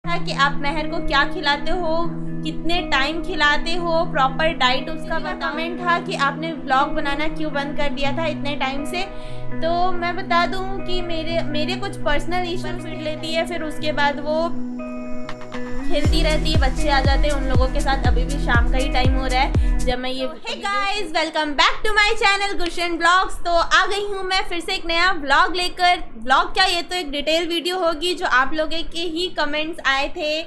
था कि आप महर को क्या खिलाते हो, कितने टाइम खिलाते हो, प्रॉपर डाइट उसका कमेंट था कि आपने व्लॉग बनाना क्यों बंद कर दिया था इतने टाइम से। तो मैं बता दूं कि मेरे कुछ पर्सनल इश्यूज फीड लेती है, फिर उसके बाद वो खेलती रहती है, बच्चे आ जाते हैं उन लोगों के साथ। अभी भी शाम का ही टाइम हो रहा है जब मैं ये hey guys, welcome back to my channel Gulshan blogs. तो आ गई हूँ मैं फिर से एक नया व्लॉग लेकर। व्लॉग क्या, ये तो एक डिटेल वीडियो होगी जो आप लोगों के ही कमेंट्स आए थे।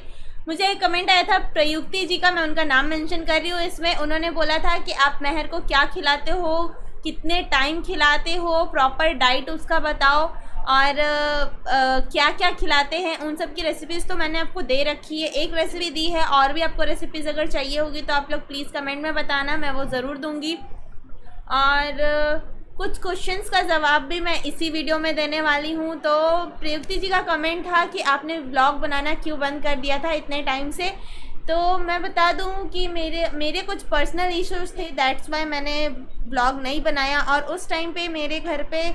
मुझे एक कमेंट आया था प्रयुक्ति जी का, मैं उनका नाम मेंशन कर रही हूँ इसमें। उन्होंने बोला था कि आप महर को क्या खिलाते हो, कितने टाइम खिलाते हो, प्रॉपर डाइट उसका बताओ और क्या क्या खिलाते हैं। उन सब की रेसिपीज़ तो मैंने आपको दे रखी है, एक रेसिपी दी है, और भी आपको रेसिपीज़ अगर चाहिए होगी तो आप लोग प्लीज़ कमेंट में बताना, मैं वो ज़रूर दूंगी। और कुछ क्वेश्चंस का जवाब भी मैं इसी वीडियो में देने वाली हूँ। तो प्रयुक्ति जी का कमेंट था कि आपने व्लॉग बनाना क्यों बंद कर दिया था इतने टाइम से। तो मैं बता दूं कि मेरे कुछ पर्सनल इश्यूज थे, दैट्स वाई मैंने व्लॉग नहीं बनाया। और उस टाइम पे मेरे घर पे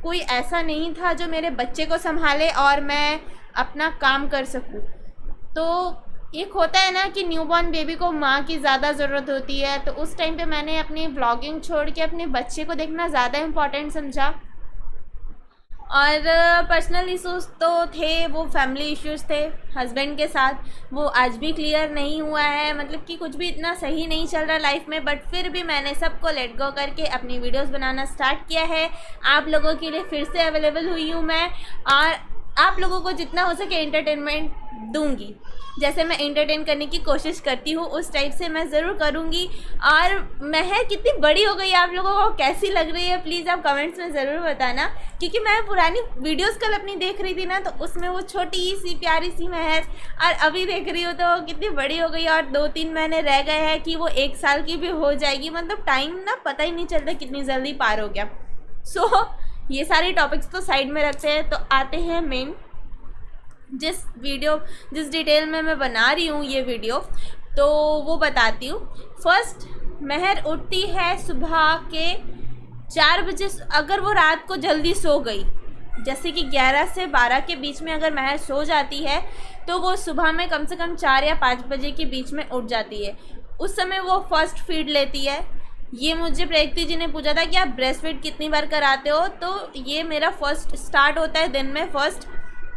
कोई ऐसा नहीं था जो मेरे बच्चे को संभाले और मैं अपना काम कर सकूं। तो एक होता है ना कि न्यूबॉर्न बेबी को माँ की ज़्यादा ज़रूरत होती है, तो उस टाइम पे मैंने अपनी व्लॉगिंग छोड़ के अपने बच्चे को देखना ज़्यादा इम्पॉर्टेंट समझा। और पर्सनल इश्यूज़ तो थे, वो फैमिली इश्यूज़ थे हस्बैंड के साथ, वो आज भी क्लियर नहीं हुआ है। मतलब कि कुछ भी इतना सही नहीं चल रहा लाइफ में, बट फिर भी मैंने सबको लेट गो करके अपनी वीडियोस बनाना स्टार्ट किया है। आप लोगों के लिए फिर से अवेलेबल हुई हूँ मैं, और आप लोगों को जितना हो सके एंटरटेनमेंट दूंगी। जैसे मैं एंटरटेन करने की कोशिश करती हूँ उस टाइप से मैं ज़रूर करूँगी। और महर कितनी बड़ी हो गई, आप लोगों को कैसी लग रही है प्लीज़ आप कमेंट्स में ज़रूर बताना। क्योंकि मैं पुरानी वीडियोस कल अपनी देख रही थी ना, तो उसमें वो छोटी सी प्यारी सी महर, और अभी देख रही हूँ तो कितनी बड़ी हो गई। और 2-3 महीने रह गए हैं कि वो 1 साल की भी हो जाएगी। मतलब टाइम ना पता ही नहीं चलता कितनी जल्दी पार हो गया। सो ये सारे टॉपिक्स तो साइड में रखते हैं, तो आते हैं मेन जिस डिटेल में मैं बना रही हूँ ये वीडियो, तो वो बताती हूँ। फर्स्ट, महर उठती है सुबह के 4 बजे। अगर वो रात को जल्दी सो गई, जैसे कि 11 से 12 के बीच में अगर महर सो जाती है, तो वो सुबह में कम से कम 4 या 5 बजे के बीच में उठ जाती है। उस समय वो फर्स्ट फीड लेती है। ये मुझे प्रयुक्ति जी ने पूछा था कि आप ब्रेस्ट फीड कितनी बार कराते हो, तो ये मेरा फर्स्ट स्टार्ट होता है दिन में फर्स्ट।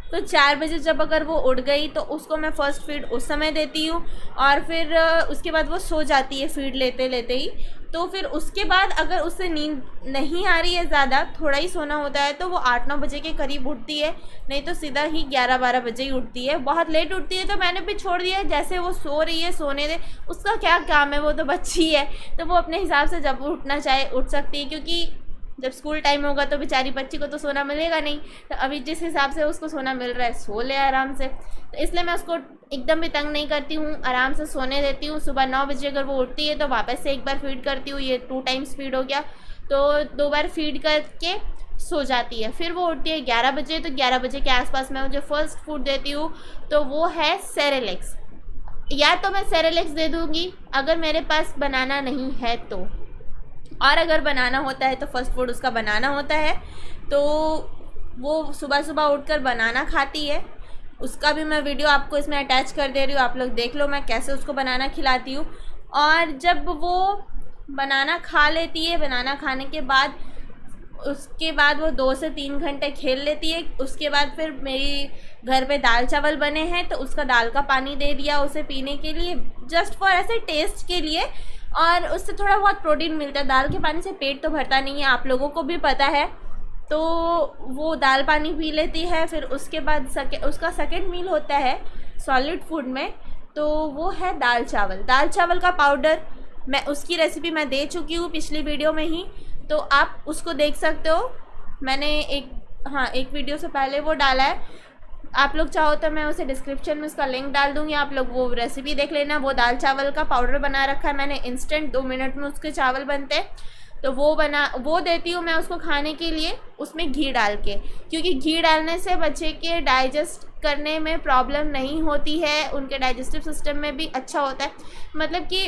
तो 4 बजे जब अगर वो उठ गई तो उसको मैं फ़र्स्ट फीड उस समय देती हूँ, और फिर उसके बाद वो सो जाती है फीड लेते लेते ही। तो फिर उसके बाद अगर उससे नींद नहीं आ रही है, ज़्यादा थोड़ा ही सोना होता है, तो वो 8-9 बजे के करीब उठती है, नहीं तो सीधा ही 11-12 बजे ही उठती है। बहुत लेट उठती है तो मैंने भी छोड़ दिया है, जैसे वो सो रही है सोने दे, उसका क्या काम है, वो तो बच्ची है, तो वो अपने हिसाब से जब उठना चाहे उठ सकती है। क्योंकि जब स्कूल टाइम होगा तो बेचारी बच्ची को तो सोना मिलेगा नहीं, तो अभी जिस हिसाब से उसको सोना मिल रहा है सो ले आराम से। तो इसलिए मैं उसको एकदम भी तंग नहीं करती हूँ, आराम से सोने देती हूँ। सुबह 9 बजे अगर वो उठती है तो वापस से एक बार फीड करती हूँ, ये 2 टाइम्स फीड हो गया, तो 2 बार फीड करके सो जाती है। फिर वो उठती है 11 बजे, तो 11 बजे के आसपास मैं मुझे फर्स्ट फूड देती हूँ, तो वो है सेरेलेक्स। या तो मैं सेरेलेक्स दे दूँगी अगर मेरे पास बनाना नहीं है तो, और अगर बनाना होता है तो फर्स्ट फूड उसका बनाना होता है, तो वो सुबह सुबह उठकर बनाना खाती है। उसका भी मैं वीडियो आपको इसमें अटैच कर दे रही हूँ, आप लोग देख लो मैं कैसे उसको बनाना खिलाती हूँ। और जब वो बनाना खा लेती है, बनाना खाने के बाद उसके बाद वो 2 से 3 घंटे खेल लेती है। उसके बाद फिर मेरी घर पे दाल चावल बने हैं, तो उसका दाल का पानी दे दिया उसे पीने के लिए, जस्ट फॉर ऐसे टेस्ट के लिए, और उससे थोड़ा बहुत प्रोटीन मिलता है। दाल के पानी से पेट तो भरता नहीं है, आप लोगों को भी पता है। तो वो दाल पानी पी लेती है। फिर उसके बाद उसका सेकंड मील होता है सॉलिड फूड में, तो वो है दाल चावल। दाल चावल का पाउडर मैं उसकी रेसिपी मैं दे चुकी हूँ पिछली वीडियो में ही, तो आप उसको देख सकते हो। मैंने एक वीडियो से पहले वो डाला है, आप लोग चाहो तो मैं उसे डिस्क्रिप्शन में उसका लिंक डाल दूँगी, आप लोग वो रेसिपी देख लेना। वो दाल चावल का पाउडर बना रखा है मैंने, इंस्टेंट 2 मिनट में उसके चावल बनते हैं, तो वो देती हूँ मैं उसको खाने के लिए, उसमें घी डाल के। क्योंकि घी डालने से बच्चे के डाइजेस्ट करने में प्रॉब्लम नहीं होती है, उनके डाइजेस्टिव सिस्टम में भी अच्छा होता है। मतलब कि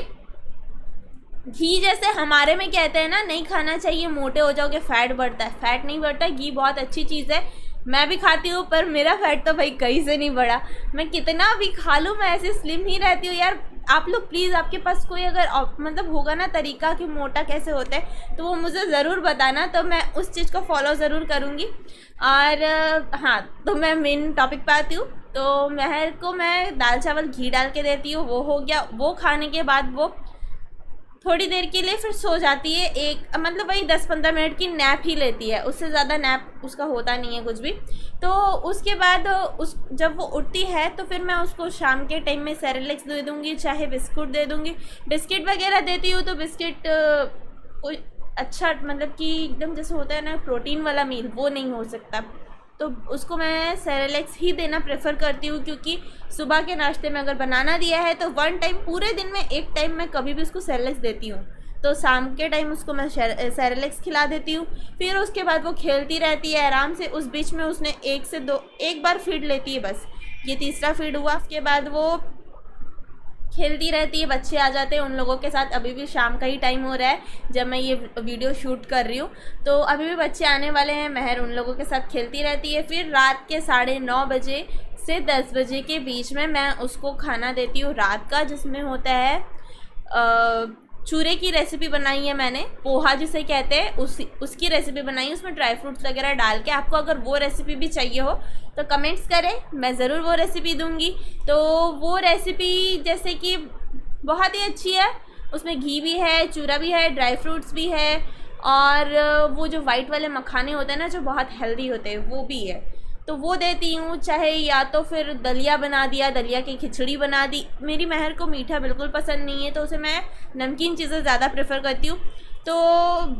घी जैसे हमारे में कहते हैं ना, नहीं खाना चाहिए मोटे हो जाओगे, फैट बढ़ता है, फैट नहीं बढ़ता है। घी बहुत अच्छी चीज़ है, मैं भी खाती हूँ पर मेरा फैट तो भाई कहीं से नहीं बढ़ा। मैं कितना भी खा लूँ मैं ऐसे स्लिम ही रहती हूँ यार। आप लोग प्लीज़, आपके पास कोई अगर मतलब होगा ना तरीका कि मोटा कैसे होता है, तो वो मुझे ज़रूर बताना, तो मैं उस चीज़ को फॉलो ज़रूर करूँगी। और हाँ, तो मैं मेन टॉपिक पे आती हूँ। तो महर को मैं दाल चावल घी डाल के देती हूँ, वो हो गया। वो खाने के बाद वो थोड़ी देर के लिए फिर सो जाती है, एक मतलब वही 10-15 मिनट की नैप ही लेती है, उससे ज़्यादा नैप उसका होता नहीं है कुछ भी। तो उसके बाद उस जब वो उठती है तो फिर मैं उसको शाम के टाइम में सेरेलेक्स दे दूँगी, चाहे बिस्कुट दे दूँगी। बिस्किट वगैरह देती हूँ तो बिस्किट कोई अच्छा मतलब कि एकदम जैसे होता है ना प्रोटीन वाला मील, वो नहीं हो सकता। तो उसको मैं सेरेलेक्स ही देना प्रेफर करती हूँ, क्योंकि सुबह के नाश्ते में अगर बनाना दिया है तो वन टाइम, पूरे दिन में एक टाइम मैं कभी भी उसको सेरेलेक्स देती हूँ। तो शाम के टाइम उसको मैं सेरेलेक्स खिला देती हूँ। फिर उसके बाद वो खेलती रहती है आराम से। उस बीच में उसने एक बार फीड लेती है बस, ये तीसरा फीड हुआ। उसके बाद वो खेलती रहती है, बच्चे आ जाते हैं उन लोगों के साथ। अभी भी शाम का ही टाइम हो रहा है जब मैं ये वीडियो शूट कर रही हूँ, तो अभी भी बच्चे आने वाले हैं। महर उन लोगों के साथ खेलती रहती है। फिर रात के 9:30 बजे से 10 बजे के बीच में मैं उसको खाना देती हूँ रात का, जिसमें होता है चूरे की रेसिपी बनाई है मैंने, पोहा जिसे कहते हैं, उसकी रेसिपी बनाई है, उसमें ड्राई फ्रूट्स वगैरह डाल के। आपको अगर वो रेसिपी भी चाहिए हो तो कमेंट्स करें, मैं ज़रूर वो रेसिपी दूंगी। तो वो रेसिपी जैसे कि बहुत ही अच्छी है, उसमें घी भी है, चूरा भी है, ड्राई फ्रूट्स भी है, और वो जो वाइट वाले मखाने होते हैं ना जो बहुत हेल्दी होते हैं, वो भी है। तो वो देती हूँ, चाहे या तो फिर दलिया बना दिया, दलिया की खिचड़ी बना दी। मेरी महर को मीठा बिल्कुल पसंद नहीं है, तो उसे मैं नमकीन चीज़ें ज़्यादा प्रेफर करती हूँ। तो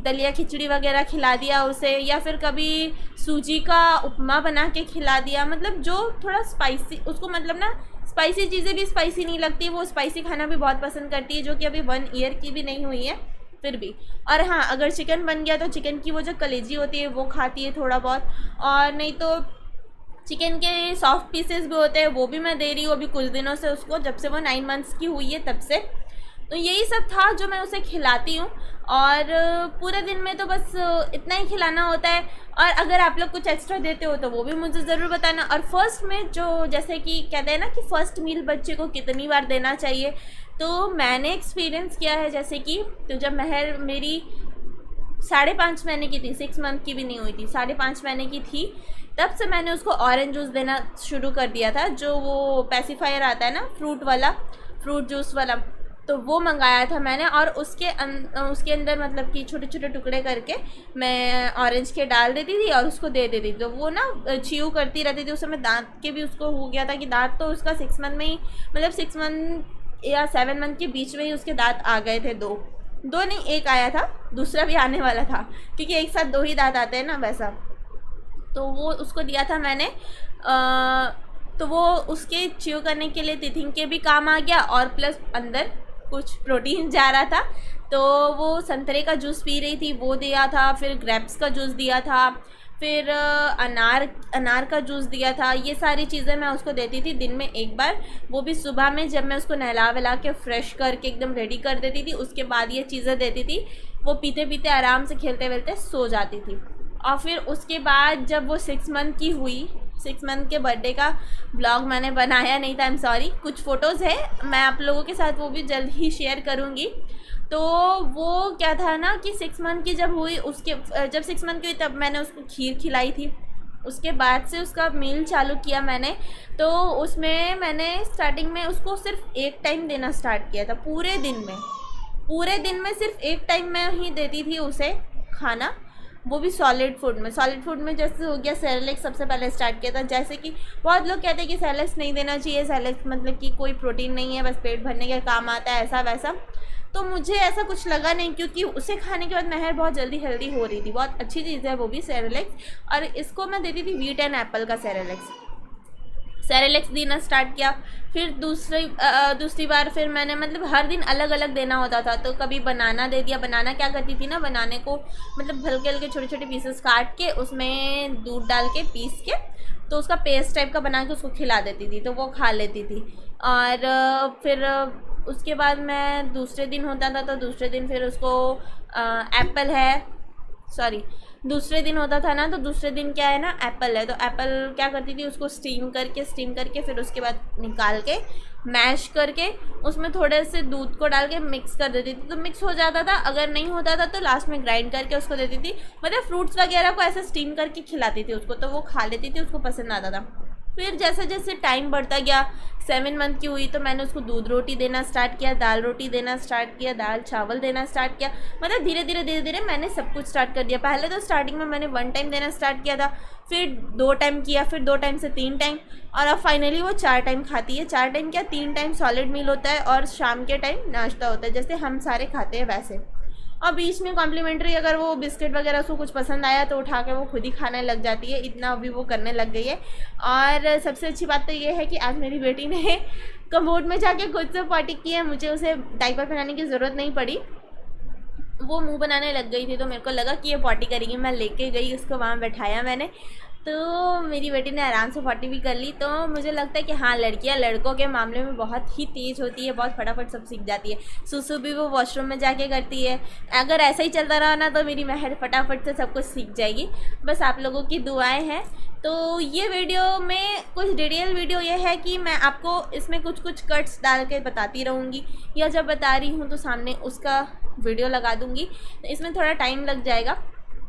दलिया खिचड़ी वगैरह खिला दिया उसे, या फिर कभी सूजी का उपमा बना के खिला दिया। मतलब जो थोड़ा स्पाइसी, उसको मतलब ना स्पाइसी चीज़ें भी स्पाइसी नहीं लगती, वो स्पाइसी खाना भी बहुत पसंद करती है, जो कि अभी 1 ईयर की भी नहीं हुई है फिर भी। और हाँ, अगर चिकन बन गया तो चिकन की वो जो कलेजी होती है वो खाती है थोड़ा बहुत, और नहीं तो चिकन के सॉफ्ट पीसेस भी होते हैं, वो भी मैं दे रही हूँ अभी कुछ दिनों से उसको, जब से वो 9 मंथ्स की हुई है तब से। तो यही सब था जो मैं उसे खिलाती हूँ, और पूरे दिन में तो बस इतना ही खिलाना होता है। और अगर आप लोग कुछ एक्स्ट्रा देते हो तो वो भी मुझे ज़रूर बताना। और फर्स्ट में जो जैसे कि कहते हैं ना कि फ़र्स्ट मील बच्चे को कितनी बार देना चाहिए, तो मैंने एक्सपीरियंस किया है। जैसे कि तो जब महर मेरी 5.5 महीने की थी, 6 मंथ की भी नहीं हुई थी, 5.5 महीने की थी, तब से मैंने उसको ऑरेंज जूस देना शुरू कर दिया था, जो वो पैसिफायर आता है ना फ्रूट जूस वाला, तो वो मंगाया था मैंने। और उसके अंदर मतलब कि छोटे छोटे टुकड़े करके मैं ऑरेंज के डाल देती थी और उसको दे देती थी। तो वो ना च्यू करती रहती थी। उस समय दांत के भी उसको हो गया था कि दांत तो उसका 6 मंथ में ही, मतलब 6 मंथ या 7 मंथ के बीच में ही उसके दांत आ गए थे। दो नहीं, एक आया था, दूसरा भी आने वाला था, क्योंकि एक साथ 2 ही दांत आते हैं ना वैसा। तो वो उसको दिया था मैंने। तो वो उसके च्यू करने के लिए टिथिंग के भी काम आ गया, और प्लस अंदर कुछ प्रोटीन जा रहा था। तो वो संतरे का जूस पी रही थी, वो दिया था। फिर ग्रेप्स का जूस दिया था, फिर अनार का जूस दिया था। ये सारी चीज़ें मैं उसको देती थी दिन में एक बार, वो भी सुबह में जब मैं उसको नहला वहला के फ्रेश करके एकदम रेडी कर देती थी, उसके बाद ये चीज़ें देती थी। वो पीते पीते आराम से खेलते वेलते सो जाती थी। और फिर उसके बाद जब वो 6 मंथ की हुई, 6 मंथ के बर्थडे का ब्लॉग मैंने बनाया नहीं था, आई एम सॉरी। कुछ फ़ोटोज़ है, मैं आप लोगों के साथ वो भी जल्द ही शेयर करूँगी। तो वो क्या था ना कि 6 मंथ की जब हुई, जब 6 मंथ की हुई तब मैंने उसको खीर खिलाई थी। उसके बाद से उसका मील चालू किया मैंने। तो उसमें मैंने स्टार्टिंग में उसको सिर्फ एक टाइम देना स्टार्ट किया था पूरे दिन में सिर्फ एक टाइम मैं ही देती थी उसे खाना, वो भी सॉलिड फूड में जैसे हो गया सेरेलेक्स सबसे पहले स्टार्ट किया था। जैसे कि बहुत लोग कहते हैं कि सेरेलेक्स नहीं देना चाहिए, सेरेलेक्स मतलब कि कोई प्रोटीन नहीं है, बस पेट भरने के काम आता है, ऐसा वैसा। तो मुझे ऐसा कुछ लगा नहीं, क्योंकि उसे खाने के बाद महर बहुत जल्दी हेल्दी हो रही थी। बहुत अच्छी चीज़ है वो भी सेरेलेक्स। और इसको मैं देती थी व्हीट एंड एप्पल का सेरेलेक्स देना स्टार्ट किया। फिर दूसरी बार फिर मैंने मतलब हर दिन अलग अलग देना होता था। तो कभी बनाना दे दिया। बनाना क्या करती थी ना, बनाने को मतलब हल्के हल्के छोटे छोटे पीसेस काट के उसमें दूध डाल के पीस के तो उसका पेस्ट टाइप का बना के उसको खिला देती थी, तो वो खा लेती थी। और फिर उसके बाद मैं दूसरे दिन होता था तो दूसरे दिन फिर उसको एप्पल है, सॉरी दूसरे दिन होता था ना, तो दूसरे दिन क्या है ना, एप्पल है, तो एप्पल क्या करती थी, उसको स्टीम करके फिर उसके बाद निकाल के मैश करके उसमें थोड़े से दूध को डाल के मिक्स कर देती थी, तो मिक्स हो जाता था। अगर नहीं होता था तो लास्ट में ग्राइंड करके उसको देती थी, मतलब फ्रूट्स वगैरह को ऐसे स्टीम करके खिलाती थी उसको, तो वो खा लेती थी, उसको पसंद आता था। फिर जैसे जैसे टाइम बढ़ता गया, 7 मंथ की हुई तो मैंने उसको दूध रोटी देना स्टार्ट किया, दाल रोटी देना स्टार्ट किया, दाल चावल देना स्टार्ट किया, मतलब धीरे धीरे मैंने सब कुछ स्टार्ट कर दिया। पहले तो स्टार्टिंग में मैंने 1 टाइम देना स्टार्ट किया था, फिर 2 टाइम किया, फिर 2 टाइम से 3 टाइम, और अब फाइनली वो 4 टाइम खाती है। 4 टाइम क्या, 3 टाइम सॉलिड मील होता है और शाम के टाइम नाश्ता होता है, जैसे हम सारे खाते हैं वैसे। और बीच में कॉम्प्लीमेंट्री अगर वो बिस्किट वगैरह उसको कुछ पसंद आया तो उठा के वो खुद ही खाने लग जाती है, इतना अभी वो करने लग गई है। और सबसे अच्छी बात तो ये है कि आज मेरी बेटी ने कमोड में जाके खुद से पॉटी की है, मुझे उसे डायपर पहनाने की ज़रूरत नहीं पड़ी। वो मुंह बनाने लग गई थी तो मेरे को लगा कि ये पॉटी करेगी, मैं लेके गई उसको, वहाँ बैठाया मैंने, तो मेरी बेटी ने आराम से पॉटी भी कर ली। तो मुझे लगता है कि हाँ, लड़कियां लड़कों के मामले में बहुत ही तेज़ होती है, बहुत फटाफट सब सीख जाती है। सुसु भी वो वॉशरूम में जाके करती है। अगर ऐसा ही चलता रहा ना तो मेरी महर फटाफट से सब कुछ सीख जाएगी, बस आप लोगों की दुआएं हैं। तो ये वीडियो में कुछ डिटेल वीडियो ये है कि मैं आपको इसमें कुछ कट्स डाल के बताती रहूँगी, या जब बता रही हूँ तो सामने उसका वीडियो लगा दूँगी, इसमें थोड़ा टाइम लग जाएगा,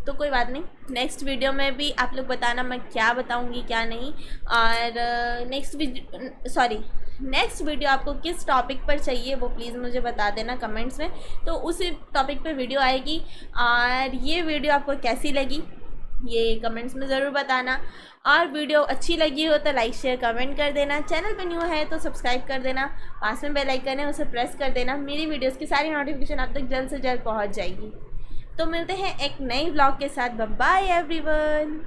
तो कोई बात नहीं। नेक्स्ट वीडियो में भी आप लोग बताना मैं क्या बताऊंगी क्या नहीं। और नेक्स्ट वीडियो आपको किस टॉपिक पर चाहिए वो प्लीज़ मुझे बता देना कमेंट्स में, तो उसी टॉपिक पे वीडियो आएगी। और ये वीडियो आपको कैसी लगी ये कमेंट्स में ज़रूर बताना, और वीडियो अच्छी लगी हो तो लाइक शेयर कमेंट कर देना। चैनल पे न्यू है तो सब्सक्राइब कर देना, पास में बेल आइकन है उसे प्रेस कर देना, मेरी वीडियोज़ की सारी नोटिफिकेशन आप तक जल्द से जल्द पहुँच जाएगी। तो मिलते हैं एक नई व्लॉग के साथ। Bye bye everyone.